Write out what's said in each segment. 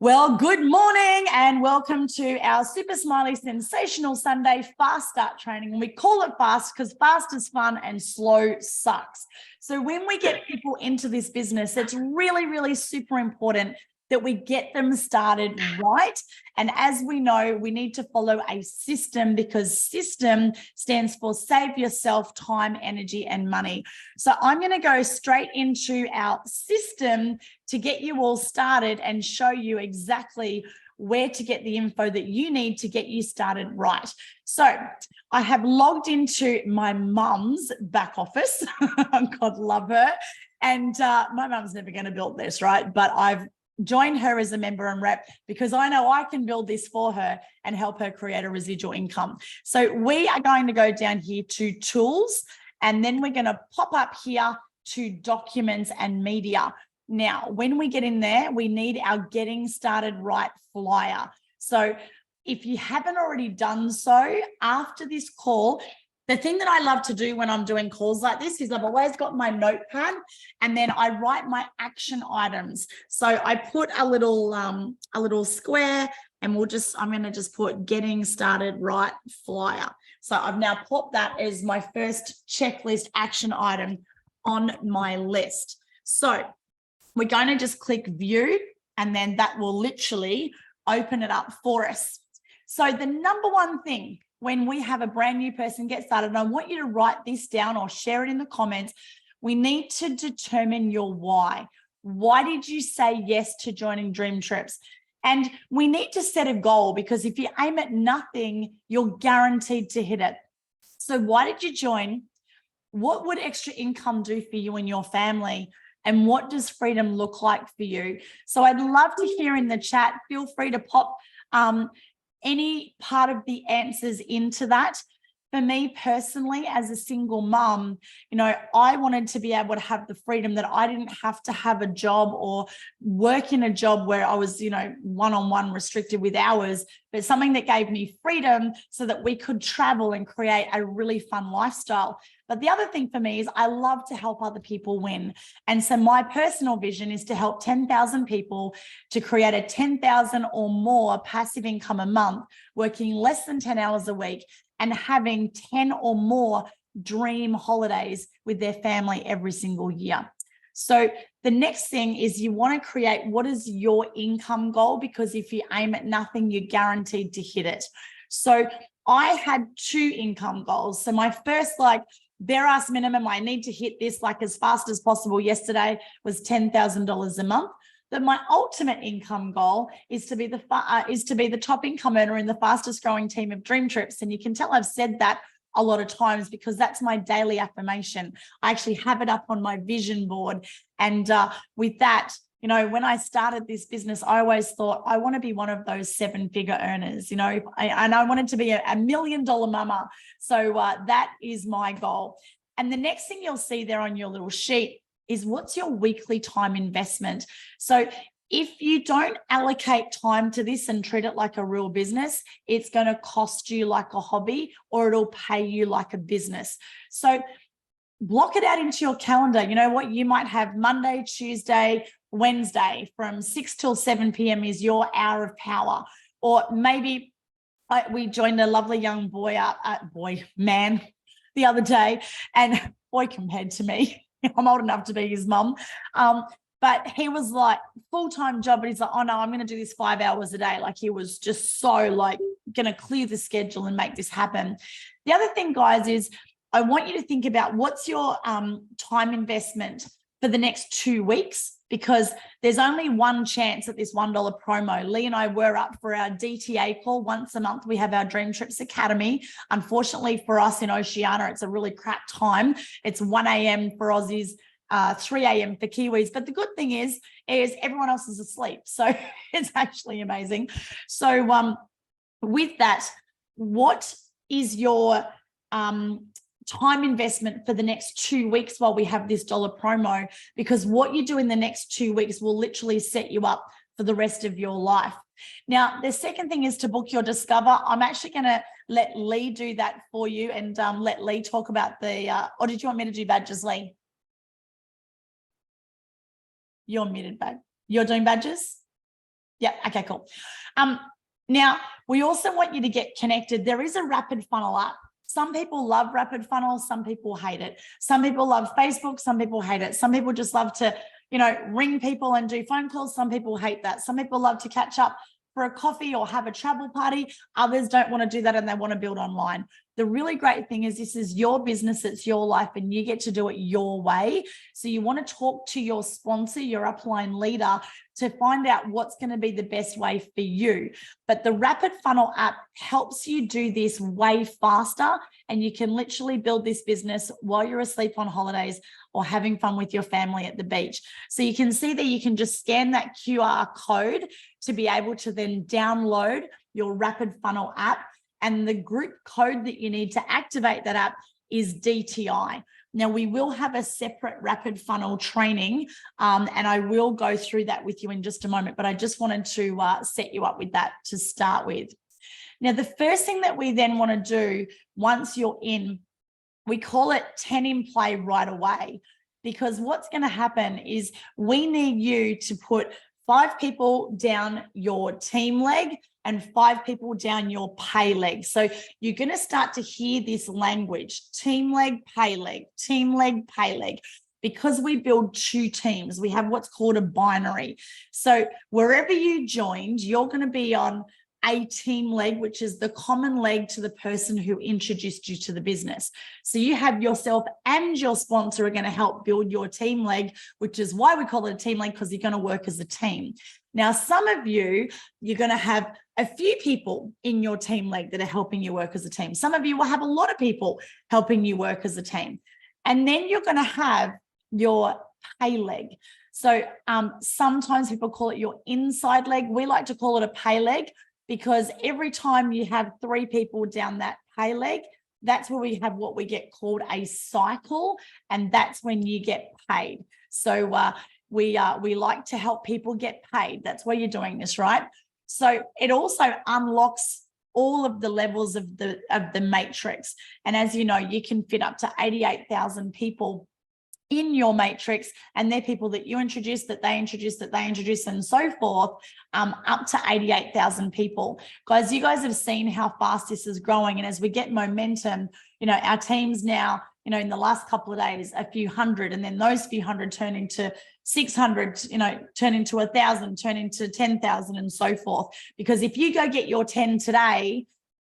Well, good morning and welcome to our Super Smiley Sensational Sunday Fast Start training. And we call it fast because fast is fun and slow sucks. So when we get people into this business, it's really, really super important that we get them started right. And as we know, we need to follow a system because system stands for save yourself time, energy, and money. So I'm going to go straight into our system to get you all started and show you exactly where to get the info that you need to get you started right. So I have logged into my mum's back office. God love her. And my mum's never going to build this, right? But I've joined her as a member and rep because I know I can build this for her and help her create a residual income. So we are going to go down here to tools, and then we're going to pop up here to documents and media. Now, when we get in there, we need our getting started right flyer. So if you haven't already done so, after this call, the thing that I love to do when I'm doing calls like this is I've always got my notepad and then I write my action items. So I put a little square and I'm going to just put getting started right flyer. So I've now put that as my first checklist action item on my list. So we're going to just click view and then that will literally open it up for us. So the number one thing when we have a brand new person get started, and I want you to write this down or share it in the comments, we need to determine your why. Why did you say yes to joining DreamTrips? And we need to set a goal because if you aim at nothing, you're guaranteed to hit it. So why did you join? What would extra income do for you and your family? And what does freedom look like for you? So I'd love to hear in the chat, feel free to pop any part of the answers into that. For me personally, as a single mom, I wanted to be able to have the freedom that I didn't have to have a job or work in a job where I was, one-on-one restricted with hours, but something that gave me freedom so that we could travel and create a really fun lifestyle. But the other thing for me is I love to help other people win. And so my personal vision is to help 10,000 people to create a 10,000 or more passive income a month, working less than 10 hours a week and having 10 or more dream holidays with their family every single year. So the next thing is you want to create what is your income goal, because if you aim at nothing, you're guaranteed to hit it. So I had 2 income goals. So my first, bare ass minimum, I need to hit this as fast as possible yesterday was $10,000 a month. But my ultimate income goal is to be the top income earner in the fastest growing team of DreamTrips. And you can tell I've said that a lot of times because that's my daily affirmation. I actually have it up on my vision board. And with that, when I started this business, I always thought I want to be one of those 7-figure earners, and I wanted to be a $1 million mama. So that is my goal. And the next thing you'll see there on your little sheet is what's your weekly time investment. So if you don't allocate time to this and treat it like a real business, it's going to cost you like a hobby or it'll pay you like a business. So block it out into your calendar. You know what? You might have Monday, Tuesday, Wednesday from 6 till 7 p.m. is your hour of power. Or maybe we joined a lovely young man the other day, and boy compared to me, I'm old enough to be his mum. But he was like full-time job, but he's like, oh no, I'm going to do this 5 hours a day. He was just so going to clear the schedule and make this happen. The other thing, guys, is I want you to think about what's your time investment for the next 2 weeks, because there's only one chance at this $1 promo. Leigh and I were up for our DTA call once a month. We have our DreamTrips Academy. Unfortunately for us in Oceania, it's a really crap time. It's 1 a.m. for Aussies, 3 a.m. for Kiwis. But the good thing is everyone else is asleep. So it's actually amazing. So with that, what is your time investment for the next 2 weeks while we have this dollar promo? Because what you do in the next 2 weeks will literally set you up for the rest of your life. Now, the second thing is to book your Discover. I'm actually going to let Leigh do that for you and let Leigh talk about or did you want me to do badges, Leigh? You're muted, babe. You're doing badges? Yeah. Okay, cool. Now, we also want you to get connected. There is a rapid funnel app. Some people love rapid funnels. Some people hate it. Some people love Facebook. Some people hate it. Some people just love to, ring people and do phone calls. Some people hate that. Some people love to catch up for a coffee or have a travel party. Others don't want to do that and they want to build online. The really great thing is this is your business, it's your life, and you get to do it your way. So you want to talk to your sponsor, your upline leader, to find out what's going to be the best way for you. But the Rapid Funnel app helps you do this way faster, and you can literally build this business while you're asleep on holidays or having fun with your family at the beach. So you can see that you can just scan that QR code to be able to then download your Rapid Funnel app. And the group code that you need to activate that app is DTI. Now, we will have a separate Rapid Funnel training, and I will go through that with you in just a moment, but I just wanted to set you up with that to start with. Now, the first thing that we then want to do once you're in, we call it 10 in play right away, because what's going to happen is we need you to put 5 people down your team leg and 5 people down your pay leg. So you're going to start to hear this language, team leg, pay leg, team leg, pay leg. Because we build 2 teams, we have what's called a binary. So wherever you joined, you're going to be on a team leg, which is the common leg to the person who introduced you to the business. So you have yourself and your sponsor are going to help build your team leg, which is why we call it a team leg, because you're going to work as a team. Now, some of you're going to have a few people in your team leg that are helping you work as a team. Some of you will have a lot of people helping you work as a team. And then you're going to have your pay leg. So sometimes people call it your inside leg. We like to call it a pay leg, because every time you have 3 people down that pay leg, that's where we have what we get called a cycle, and that's when you get paid. So we like to help people get paid. That's why you're doing this, right? So it also unlocks all of the levels of the matrix. And as you know, you can fit up to 88,000 people in your matrix, and they're people that you introduce, that they introduce, and so forth, up to 88,000 people. Guys, you guys have seen how fast this is growing. And as we get momentum, our teams now, in the last couple of days, a few hundred, and then those few hundred turn into 600, turn into 1,000, turn into 10,000, and so forth. Because if you go get your 10 today,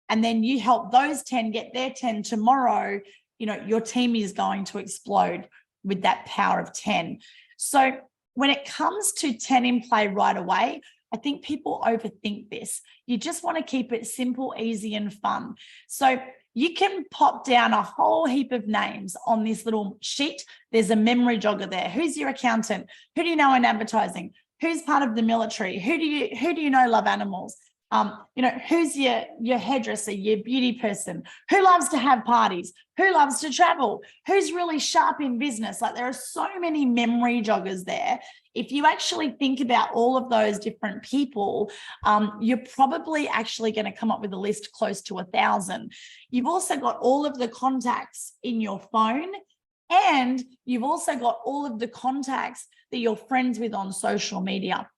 and then you help those 10 get their 10 tomorrow, your team is going to explode with that power of 10. So when it comes to 10 in play right away, I think people overthink this. You just want to keep it simple, easy, and fun. So you can pop down a whole heap of names on this little sheet. There's a memory jogger there. Who's your accountant? Who do you know in advertising? Who's part of the military? Who do you know love animals? Who's your hairdresser, your beauty person? Who loves to have parties? Who loves to travel? Who's really sharp in business? Like, there are so many memory joggers there. If you actually think about all of those different people, you're probably actually going to come up with a list close to 1,000. You've also got all of the contacts in your phone, and you've also got all of the contacts that you're friends with on social media.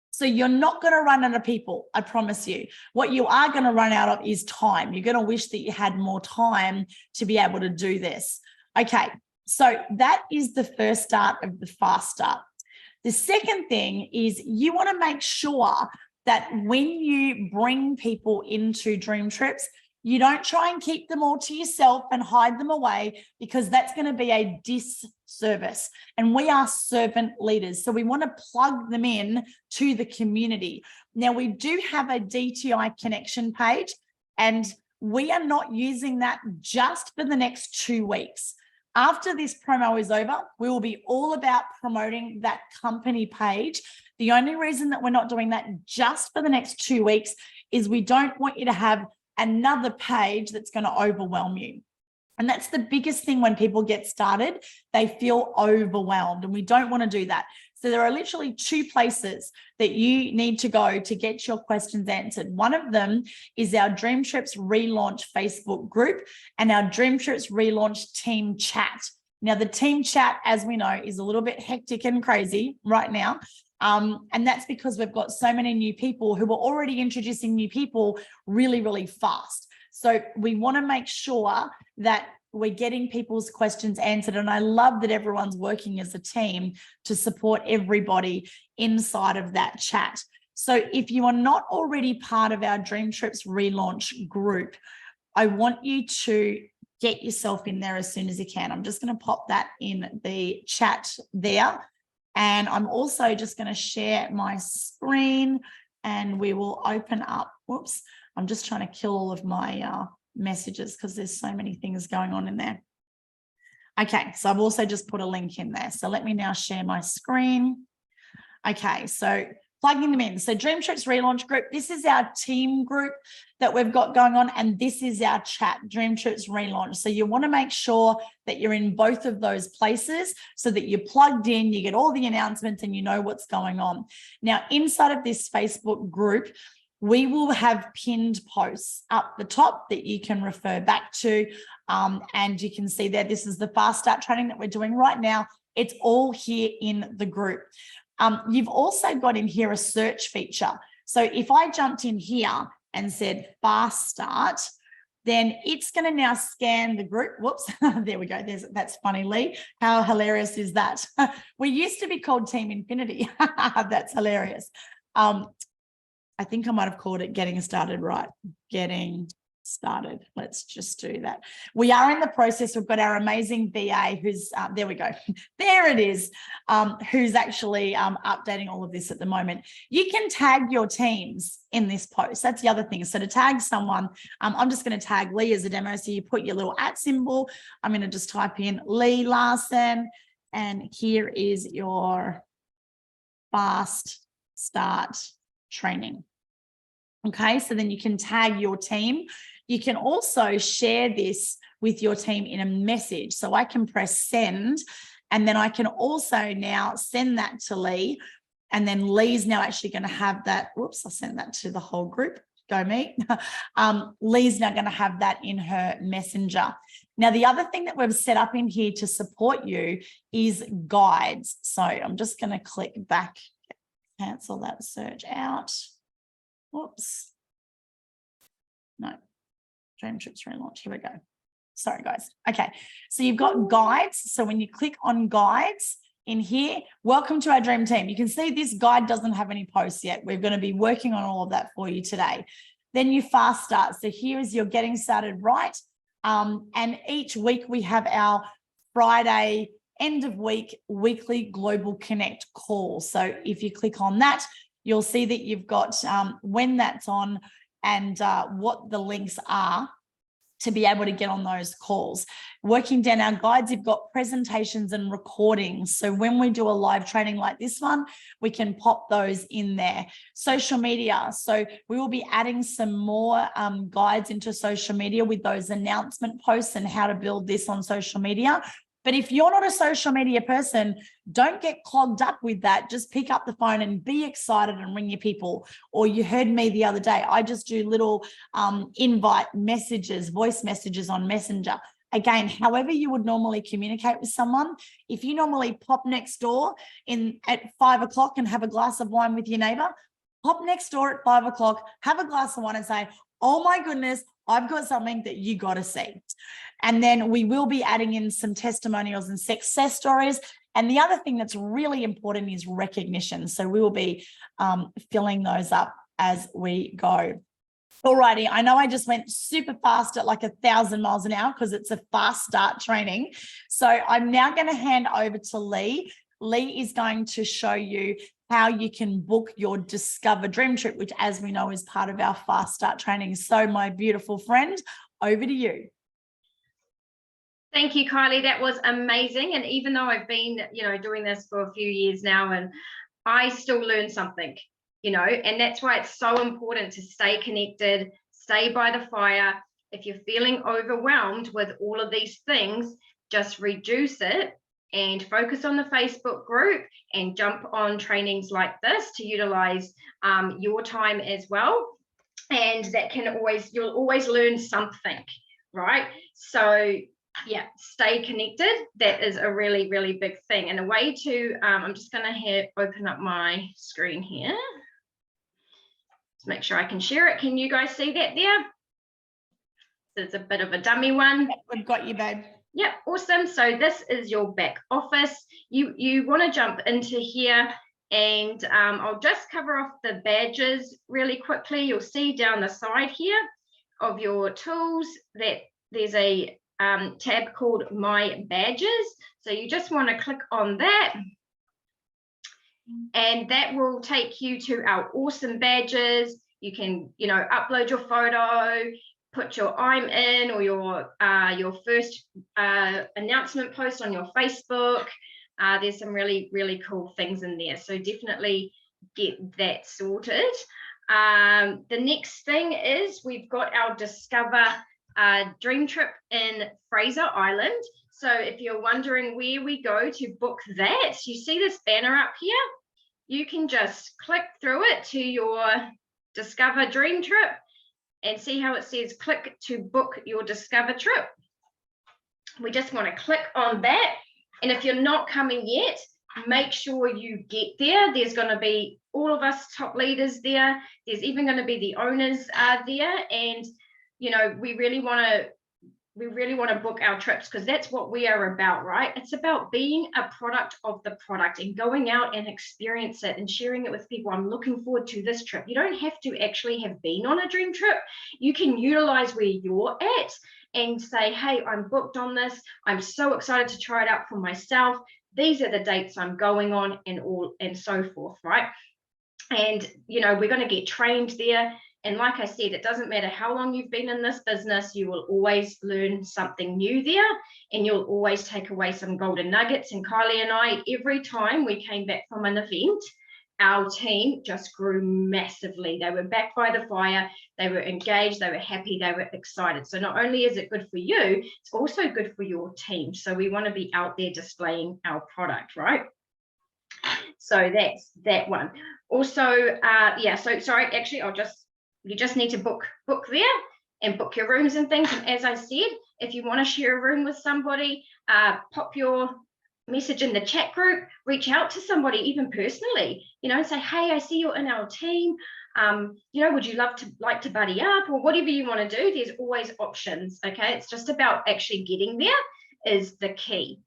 So you're not going to run out of people, I promise you. What you are going to run out of is time. You're going to wish that you had more time to be able to do this. Okay, so that is the first start of the fast start. The second thing is you want to make sure that when you bring people into Dream Trips, you don't try and keep them all to yourself and hide them away, because that's going to be a disservice. And we are servant leaders, so we want to plug them in to the community. Now, we do have a DTI connection page, and we are not using that just for the next 2 weeks. After this promo is over, we will be all about promoting that company page. The only reason that we're not doing that just for the next 2 weeks is we don't want you to have another page that's going to overwhelm you. And that's the biggest thing when people get started, they feel overwhelmed, and we don't want to do that. So there are literally 2 places that you need to go to get your questions answered. One of them is our Dream Trips Relaunch Facebook group and our Dream Trips Relaunch team chat. Now, the team chat, as we know, is a little bit hectic and crazy right now. And that's because we've got so many new people who are already introducing new people really, really fast. So we want to make sure that we're getting people's questions answered. And I love that everyone's working as a team to support everybody inside of that chat. So if you are not already part of our Dream Trips relaunch group, I want you to get yourself in there as soon as you can. I'm just going to pop that in the chat there. And I'm also just going to share my screen and we will open up. Whoops. I'm just trying to kill all of my messages because there's so many things going on in there. Okay, so I've also just put a link in there. So let me now share my screen. Okay, so plugging them in. So Dream Trips Relaunch Group, this is our team group that we've got going on, and this is our chat, Dream Trips Relaunch. So you want to make sure that you're in both of those places so that you're plugged in, you get all the announcements and you know what's going on. Now, inside of this Facebook group, we will have pinned posts up the top that you can refer back to. And you can see there, this is the fast start training that we're doing right now. It's all here in the group. You've also got in here a search feature. So if I jumped in here and said fast start, then it's going to now scan the group. Whoops, there we go. That's funny, Leigh. How hilarious is that? We used to be called Team Infinity. That's hilarious. I think I might have called it getting started, right? Getting started. Let's just do that. We are in the process. We've got our amazing VA who's, there we go. There it is, who's actually updating all of this at the moment. You can tag your teams in this post. That's the other thing. So to tag someone, I'm just going to tag Leigh as a demo. So you put your little @ symbol. I'm going to just type in Leigh Larsen, and here is your fast start training. Okay, so then you can tag your team. You can also share this with your team in a message. So I can press send, and then I can also now send that to Leigh, and then Leigh's now actually going to have that. Whoops, I sent that to the whole group. Go me. Leigh's now going to have that in her messenger. Now, the other thing that we've set up in here to support you is guides. So I'm just going to click back, cancel that search out. Whoops. No, Dream Trips Relaunch. Here we go. Sorry, guys. Okay, so you've got guides. So when you click on guides in here, welcome to our dream team. You can see this guide doesn't have any posts yet. We're going to be working on all of that for you today. Then you fast start. So here is your getting started right. And each week we have our Friday end of week weekly Global Connect call. So if you click on that, you'll see that you've got when that's on and what the links are to be able to get on those calls. Working down our guides, you've got presentations and recordings. So when we do a live training like this one, we can pop those in there. Social media. So we will be adding some more guides into social media with those announcement posts and how to build this on social media. But if you're not a social media person, don't get clogged up with that. Just pick up the phone and be excited and ring your people. Or you heard me the other day, I just do little invite messages, voice messages on Messenger. Again, however you would normally communicate with someone, if you normally pop next door at 5 o'clock and have a glass of wine with your neighbor, pop next door at 5 o'clock, have a glass of wine and say, oh my goodness, I've got something that you got to see. And then we will be adding in some testimonials and success stories. And the other thing that's really important is recognition. So we will be filling those up as we go. Alrighty, I know I just went super fast at like 1,000 miles an hour because it's a fast start training. So I'm now going to hand over to Leigh. Leigh is going to show you how you can book your Discover Dream Trip, which, as we know, is part of our fast start training. So my beautiful friend, over to you. Thank you, Kylie. That was amazing. And even though I've been, doing this for a few years now, and I still learn something, and that's why it's so important to stay connected, stay by the fire. If you're feeling overwhelmed with all of these things, just reduce it and focus on the Facebook group and jump on trainings like this to utilize your time as well. And that can you'll always learn something, right? So yeah, stay connected. That is a really, really big thing. And a way to, I'm just going to open up my screen here. Let's make sure I can share it. Can you guys see that there? It's a bit of a dummy one. Yep, we've got you, babe. Yep, awesome. So this is your back office. You want to jump into here, and I'll just cover off the badges really quickly. You'll see down the side here of your tools that there's a tab called My Badges. So you just want to click on that, and that will take you to our awesome badges. You can, upload your photo, put your I'm in or your first announcement post on your Facebook. There's some really, really cool things in there. So definitely get that sorted. The next thing is we've got our Discover Dream Trip in Fraser Island. So if you're wondering where we go to book that, you see this banner up here? You can just click through it to your Discover Dream Trip and see how it says click to book your Discover trip. We just want to click on that. And if you're not coming yet, make sure you get there. There's going to be all of us top leaders there. There's even going to be the owners there. And, we really want to book our trips because that's what we are about, right? It's about being a product of the product and going out and experience it and sharing it with people. I'm looking forward to this trip. You don't have to actually have been on a dream trip. You can utilize where you're at and say, hey, I'm booked on this. I'm so excited to try it out for myself. These are the dates I'm going on and so forth, right? And, we're going to get trained there. And like I said, it doesn't matter how long you've been in this business, you will always learn something new there, and you'll always take away some golden nuggets. And Kylie and I, every time we came back from an event, our team just grew massively. They were back by the fire, they were engaged, they were happy, they were excited. So not only is it good for you, it's also good for your team. So we want to be out there displaying our product, right? So that's that one. Also, so sorry, actually, you just need to book there and book your rooms and things. And as I said, if you want to share a room with somebody, pop your message in the chat group, reach out to somebody even personally, and say, hey, I see you're in our team. Would you like to buddy up or whatever you want to do? There's always options. Okay. It's just about actually getting there is the key.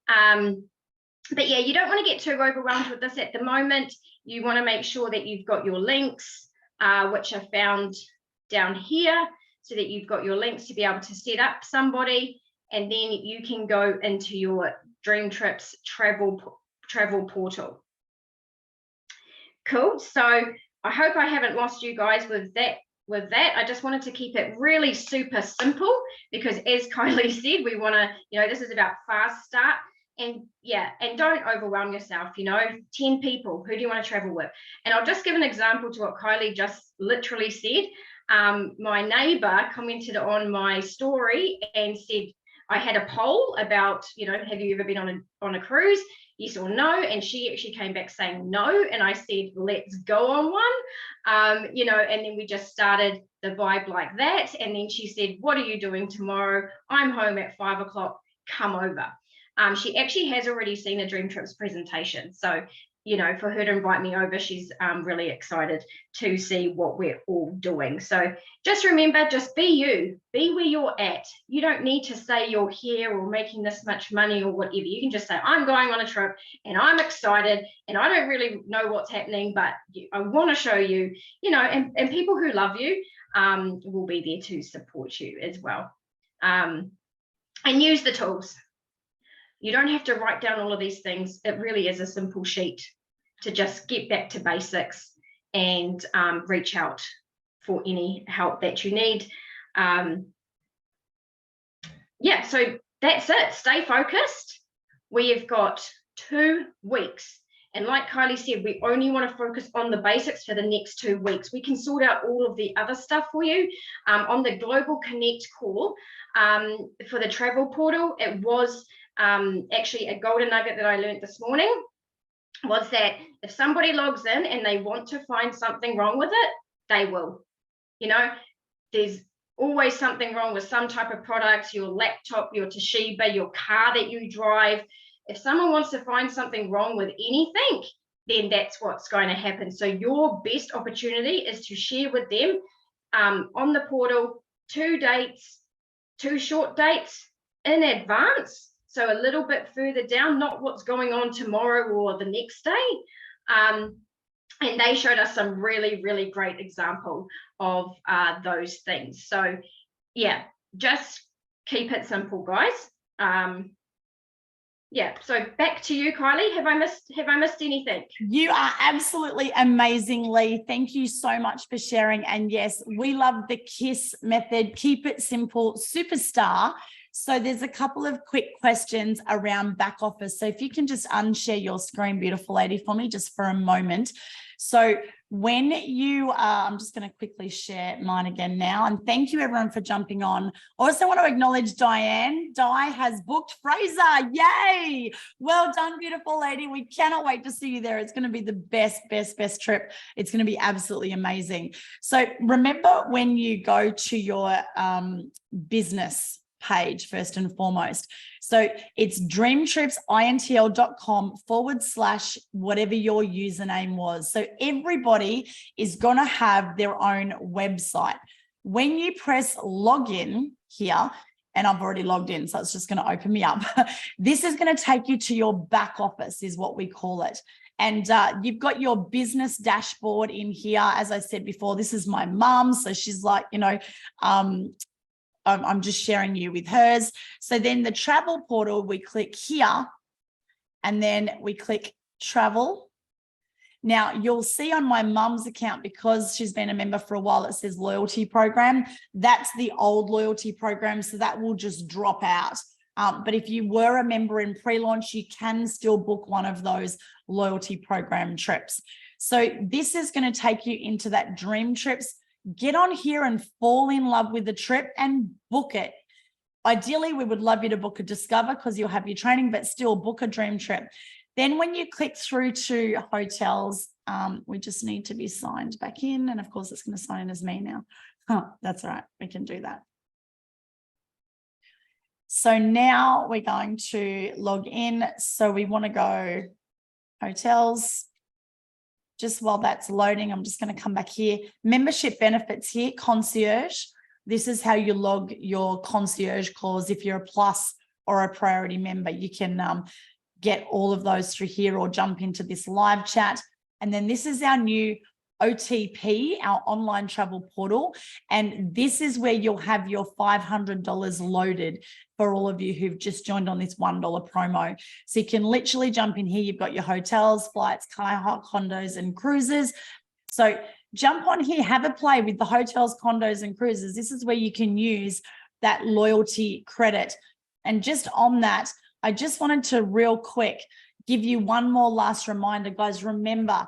But yeah, you don't want to get too overwhelmed with this at the moment. You want to make sure that you've got your links, which are found down here, so that you've got your links to be able to set up somebody, and then you can go into your DreamTrips travel portal. Cool. So I hope I haven't lost you guys with that. I just wanted to keep it really super simple because, as Kylie said, we want to, this is about fast start. And don't overwhelm yourself, 10 people, who do you want to travel with? And I'll just give an example to what Kylie just literally said. My neighbor commented on my story and said, I had a poll about, have you ever been on a cruise? Yes or no? And she actually came back saying no. And I said, let's go on one, and then we just started the vibe like that. And then she said, what are you doing tomorrow? I'm home at 5 o'clock, come over. She actually has already seen a DreamTrips presentation. So, for her to invite me over, she's really excited to see what we're all doing. So just remember, just be you, be where you're at. You don't need to say you're here or making this much money or whatever. You can just say, I'm going on a trip and I'm excited and I don't really know what's happening, but I want to show you, and people who love you will be there to support you as well. And use the tools. You don't have to write down all of these things. It really is a simple sheet to just get back to basics and reach out for any help that you need. So that's it. Stay focused. We have got 2 weeks. And like Kylie said, we only want to focus on the basics for the next 2 weeks. We can sort out all of the other stuff for you. On the Global Connect call for the travel portal, it was actually a golden nugget that I learned this morning was that if somebody logs in and they want to find something wrong with it, they will. There's always something wrong with some type of product, your laptop, your Toshiba, your car that you drive. If someone wants to find something wrong with anything, then that's what's going to happen. So your best opportunity is to share with them on the portal 2 dates, 2 short dates in advance. So a little bit further down, not what's going on tomorrow or the next day. And they showed us some really, really great example of those things. So yeah, just keep it simple, guys. Yeah, so back to you, Kylie. Have I missed anything? You are absolutely amazing, Leigh. Thank you so much for sharing. And yes, we love the KISS method. Keep it simple, superstar. So there's a couple of quick questions around back office. So if you can just unshare your screen, beautiful lady, for me just for a moment. So when you I'm just going to quickly share mine again now. And thank you everyone for jumping on. I also want to acknowledge Diane. Di has booked Fraser. Yay. Well done, beautiful lady. We cannot wait to see you there. It's going to be the best trip. It's going to be absolutely amazing. So remember, when you go to your business page, first and foremost. So it's dreamtripsintl.com/whatever your username was. So everybody is going to have their own website. When you press login here, and I've already logged in, so it's just going to open me up. This is going to take you to your back office, is what we call it. And you've got your business dashboard in here. As I said before, this is my mum. So she's like, I'm just sharing you with hers. So then the travel portal, we click here and then we click travel. Now you'll see on my mum's account, because she's been a member for a while, it says loyalty program. That's the old loyalty program. So that will just drop out. But if you were a member in pre-launch, you can still book one of those loyalty program trips. So this is going to take you into that Dream Trips. Get on here and fall in love with the trip and book it. Ideally, we would love you to book a Discover because you'll have your training, but still book a dream trip. Then when you click through to hotels, we just need to be signed back in. And of course, it's going to sign in as me now. That's all right. We can do that. So now we're going to log in. So we want to go hotels. Just while that's loading, I'm just going to come back here. Membership benefits here, concierge. This is how you log your concierge clause. If you're a plus or a priority member, you can get all of those through here or jump into this live chat. And then this is our new OTP, our online travel portal. And this is where you'll have your $500 loaded for all of you who've just joined on this $1 promo. So you can literally jump in here. You've got your hotels, flights, kayak, condos, and cruises. So jump on here, have a play with the hotels, condos, and cruises. This is where you can use that loyalty credit. And just on that, I just wanted to real quick give you one more last reminder, guys. Remember,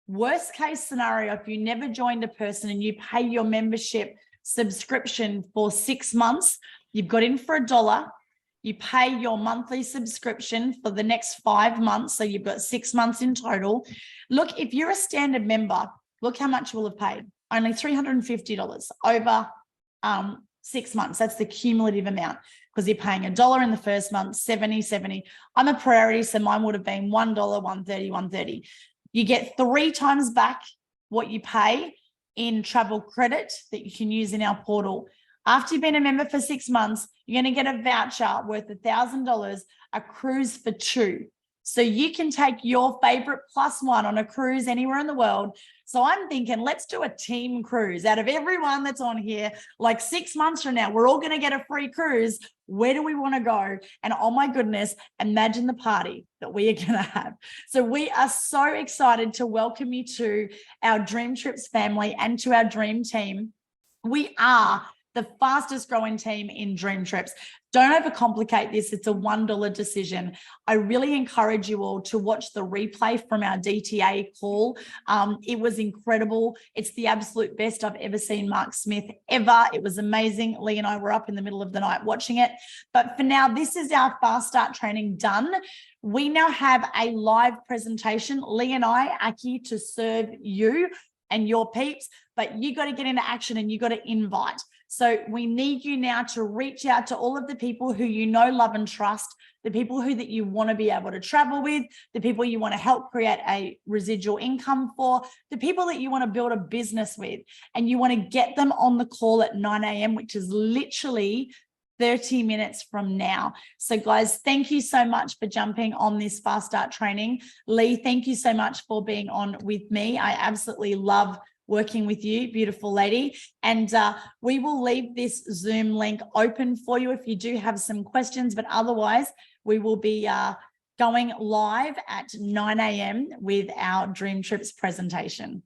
worst case scenario, if you never joined a person and you pay your membership subscription for 6 months, you've got in for $1, you pay your monthly subscription for the next 5 months. So you've got 6 months in total. Look, if you're a standard member, look how much you will have paid. Only $350 over 6 months. That's the cumulative amount, because you're paying $1 in the first month, 70. I'm a priority, so mine would have been $1, $130. You get 3 times back what you pay in travel credit that you can use in our portal. After you've been a member for 6 months, you're going to get a voucher worth $1,000, a cruise for 2. So you can take your favorite +1 on a cruise anywhere in the world. So I'm thinking, let's do a team cruise. Out of everyone that's on here, like 6 months from now, we're all going to get a free cruise. Where do we want to go? And oh my goodness, imagine the party that we are going to have. So we are so excited to welcome you to our Dream Trips family and to our dream team. We are the fastest growing team in Dream Trips. Don't overcomplicate this. It's a $1 decision. I really encourage you all to watch the replay from our DTA call. It was incredible. It's the absolute best I've ever seen Mark Smith ever. It was amazing. Leigh and I were up in the middle of the night watching it. But for now, this is our fast start training done. We now have a live presentation. Leigh and I are here to serve you and your peeps, but you got to get into action and you got to invite. So we need you now to reach out to all of the people who you know, love, and trust, the people that you want to be able to travel with, the people you want to help create a residual income for, the people that you want to build a business with, and you want to get them on the call at 9 a.m., which is literally 30 minutes from now. So guys, thank you so much for jumping on this Fast Start training. Leigh, thank you so much for being on with me. I absolutely love working with you, beautiful lady. And we will leave this Zoom link open for you if you do have some questions, but otherwise we will be going live at 9 a.m. with our Dream Trips presentation.